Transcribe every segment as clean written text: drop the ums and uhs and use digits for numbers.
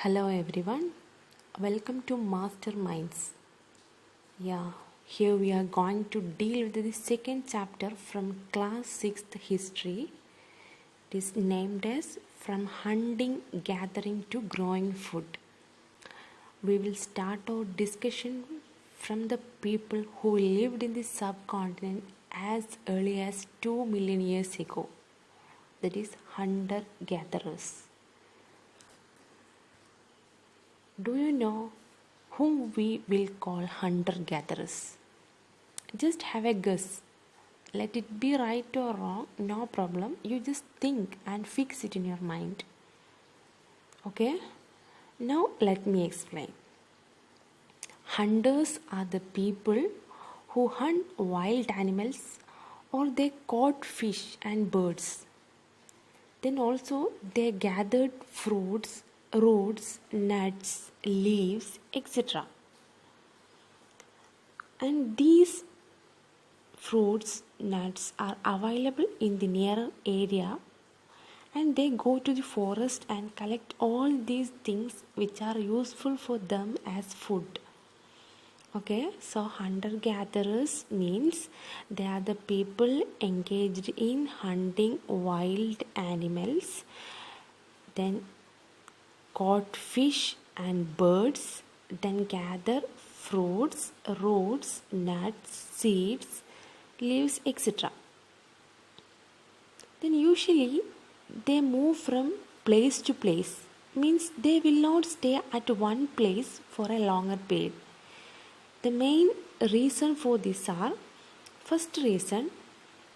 Hello everyone, welcome to Masterminds. Here we are going to deal with the second chapter from class 6th history. It is named as From Hunting, Gathering to Growing Food. We will start our discussion from the people who lived in the subcontinent as early as 2 million years ago, that is, hunter gatherers. Do you know whom we will call hunter gatherers? Just have a guess. Let it be right or wrong, no problem. You just think and fix it in your mind. Okay? Now let me explain. Hunters are the people who hunt wild animals or they caught fish and birds. Then also they gathered fruits, roots, nuts, leaves, etc. And these fruits, nuts are available in the nearer area, and they go to the forest and collect all these things which are useful for them as food. Okay, so hunter gatherers means they are the people engaged in hunting wild animals, then caught fish and birds, then gather fruits, roots, nuts, seeds, leaves, etc. Then usually they move from place to place, means they will not stay at one place for a longer period. The main reason for this are, first reason,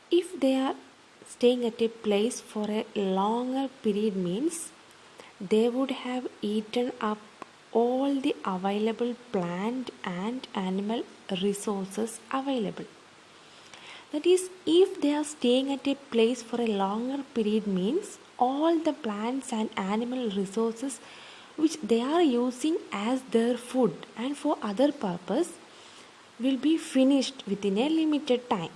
if they are staying at a place for a longer period means they would have eaten up all the available plant and animal resources available. That is, if they are staying at a place for a longer period means all the plants and animal resources which they are using as their food and for other purpose will be finished within a limited time.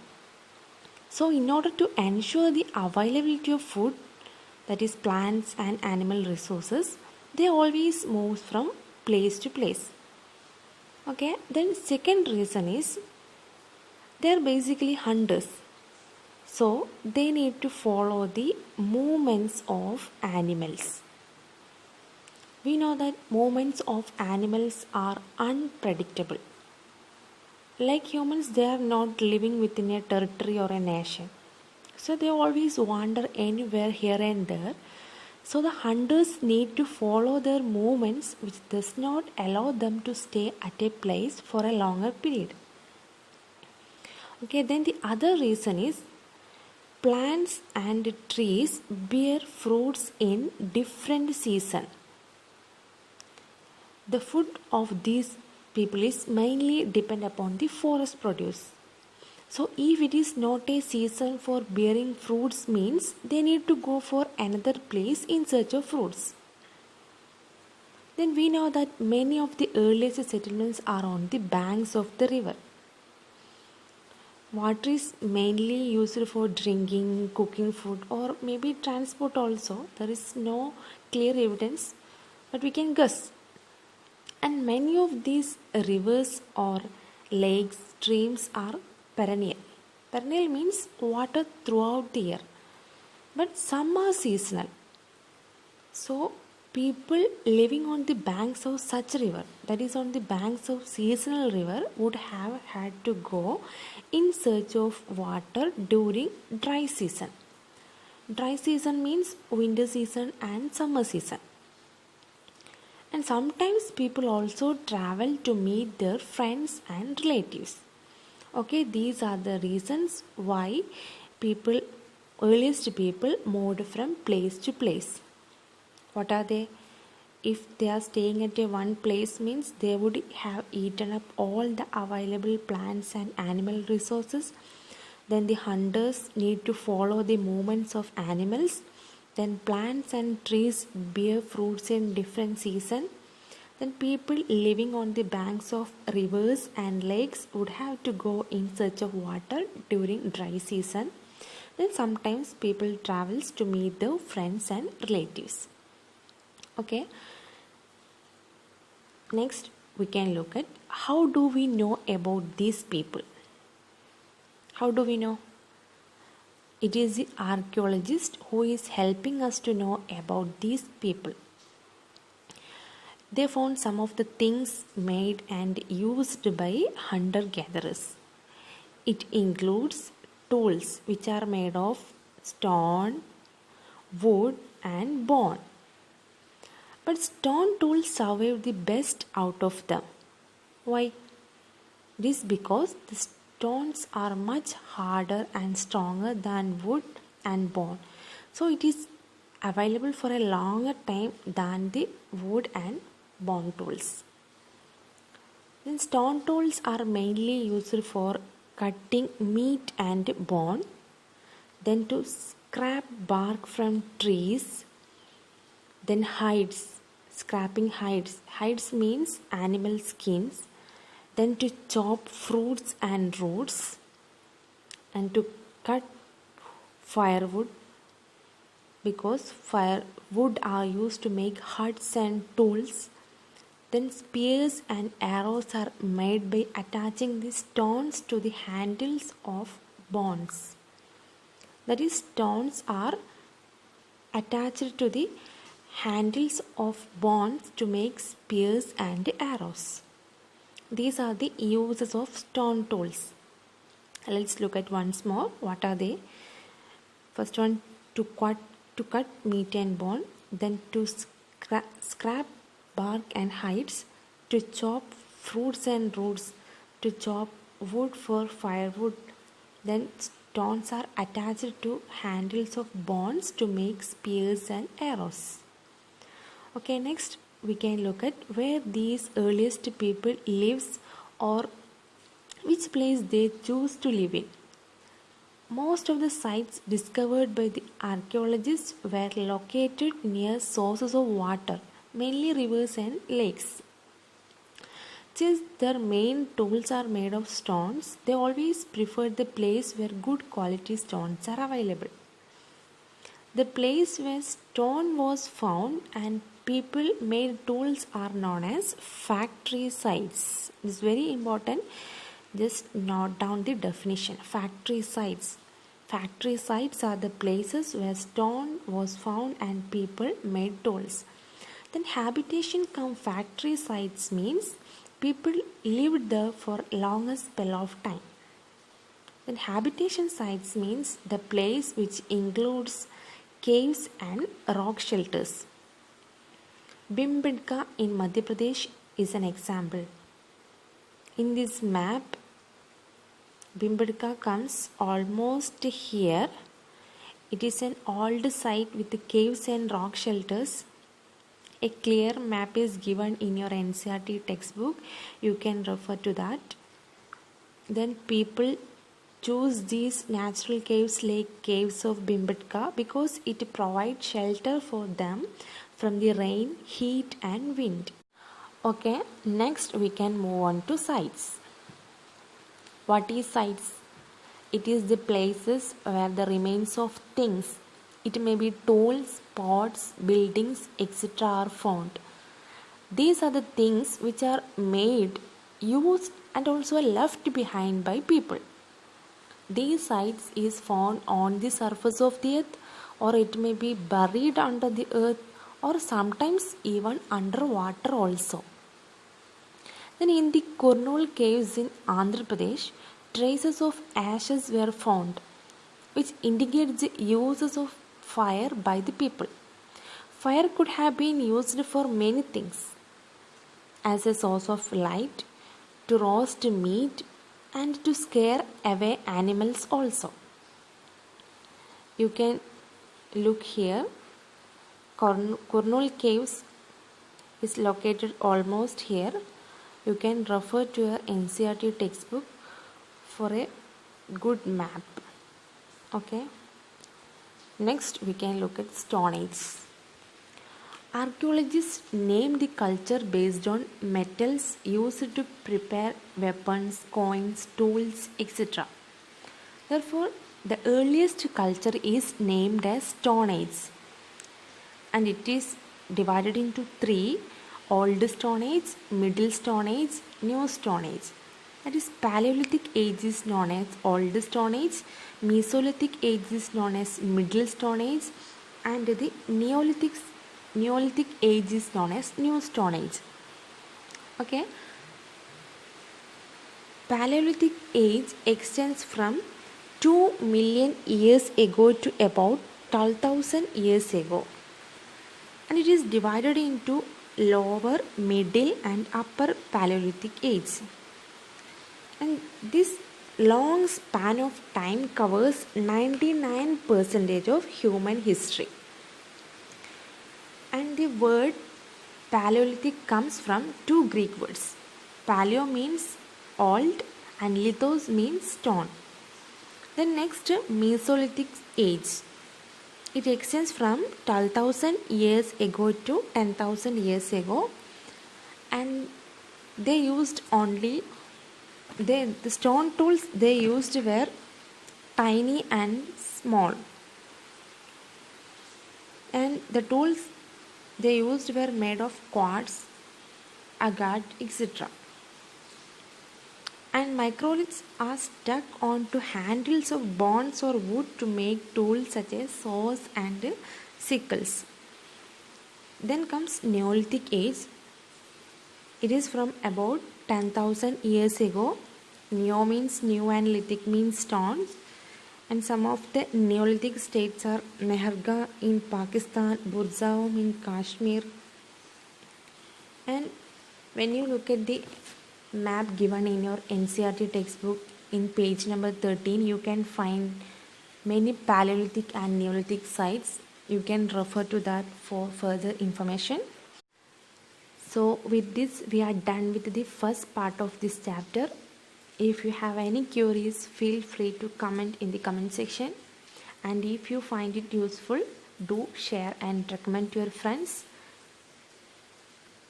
So in order to ensure the availability of food, that is plants and animal resources, they always move from place to place. Okay, then second reason is they are basically hunters. So they need to follow the movements of animals. We know that movements of animals are unpredictable. Like humans, they are not living within a territory or a nation. So they always wander anywhere here and there. So the hunters need to follow their movements, which does not allow them to stay at a place for a longer period. Okay, then the other reason is plants and trees bear fruits in different season. The food of these people is mainly depend upon the forest produce. So if it is not a season for bearing fruits means they need to go for another place in search of fruits. Then we know that many of the earliest settlements are on the banks of the river. Water is mainly used for drinking, cooking food, or maybe transport also. There is no clear evidence, but we can guess. And many of these rivers or lakes, streams are perennial. Perennial means water throughout the year, but some are seasonal. So people living on the banks of such river, that is on the banks of seasonal river, would have had to go in search of water during dry season. Dry season means winter season and summer season. And sometimes people also travel to meet their friends and relatives. Okay, these are the reasons why earliest people moved from place to place. What are they? If they are staying at a one place means they would have eaten up all the available plants and animal resources. Then the hunters need to follow the movements of animals. Then plants and trees bear fruits in different season. Then people living on the banks of rivers and lakes would have to go in search of water during dry season. Then sometimes people travels to meet their friends and relatives. Okay, Next, we can look at how do we know about these people? How do we know? It is the archaeologist who is helping us to know about these people. They found some of the things made and used by hunter gatherers. It includes tools which are made of stone, wood, and bone. But stone tools survive the best out of them. Why? It is because the stones are much harder and stronger than wood and bone. So it is available for a longer time than the wood and bone tools. Then stone tools are mainly used for cutting meat and bone, then to scrap bark from trees, then hides, scrapping hides. Hides means animal skins, then to chop fruits and roots, and to cut firewood because firewood are used to make huts and tools. Then spears and arrows are made by attaching the stones to the handles of bones. That is, stones are attached to the handles of bones to make spears and arrows. These are the uses of stone tools. Let's look at once more. What are they? First one, to cut meat and bone, then to scrap bark and hides, to chop fruits and roots, to chop wood for firewood. Then stones are attached to handles of bones to make spears and arrows. Okay, next we can look at where these earliest people lives or which place they choose to live in. Most of the sites discovered by the archaeologists were located near sources of water, mainly rivers and lakes. Since their main tools are made of stones, they always preferred the place where good quality stones are available. The place where stone was found and people made tools are known as factory sites. This is very important. Just note down the definition. Factory sites. Factory sites are the places where stone was found and people made tools. Then habitation come factory sites means people lived there for longer spell of time. Then habitation sites means the place which includes caves and rock shelters. Bhimbedka in Madhya Pradesh is an example. In this map, Bhimbedka comes almost here. It is an old site with the caves and rock shelters. A clear map is given in your NCERT textbook. You can refer to that. Then people choose these natural caves like caves of Bhimbedka because it provides shelter for them from the rain, heat and wind. Okay, next we can move on to sites. What is sites? It is the places where the remains of things, it may be tools, pots, buildings, etc. are found. These are the things which are made, used and also left behind by people. These sites is found on the surface of the earth, or it may be buried under the earth, or sometimes even underwater also. Then in the Kurnool caves in Andhra Pradesh, traces of ashes were found, which indicates the uses of fire by the people. Fire could have been used for many things, as a source of light, to roast meat, and to scare away animals also. You can look here. Kurnool caves is located almost here. You can refer to your NCERT textbook for a good map. Okay. Next we can look at Stone Age. Archaeologists name the culture based on metals used to prepare weapons, coins, tools, etc. Therefore, the earliest culture is named as Stone Age, and it is divided into three: Old Stone Age, Middle Stone Age, New Stone Age. That is, Paleolithic age is known as Old Stone Age, Mesolithic age is known as Middle Stone Age, and the Neolithic age is known as New Stone Age. Okay. Paleolithic age extends from 2 million years ago to about 12,000 years ago, and it is divided into lower, middle and upper Paleolithic age. And this long span of time covers 99% of human history. And the word Paleolithic comes from two Greek words. Paleo means old and lithos means stone. The next, Mesolithic age. It extends from 12,000 years ago to 10,000 years ago, and they used only the stone tools they used were tiny and small, and the tools they used were made of quartz, agate, etc. And microliths are stuck onto handles of bones or wood to make tools such as saws and sickles. Then comes Neolithic age. It is from about 10,000 years ago. Neo means new and lithic means stones. And some of the Neolithic states are Mehrgarh in Pakistan, Burzahom in Kashmir. And when you look at the map given in your NCERT textbook in page number 13, you can find many Paleolithic and Neolithic sites. You can refer to that for further information. So with this we are done with the first part of this chapter. If you have any queries, feel free to comment in the comment section, and if you find it useful, do share and recommend to your friends.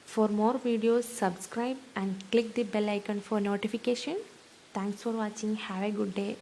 For more videos, subscribe and click the bell icon for notification. Thanks for watching. Have a good day.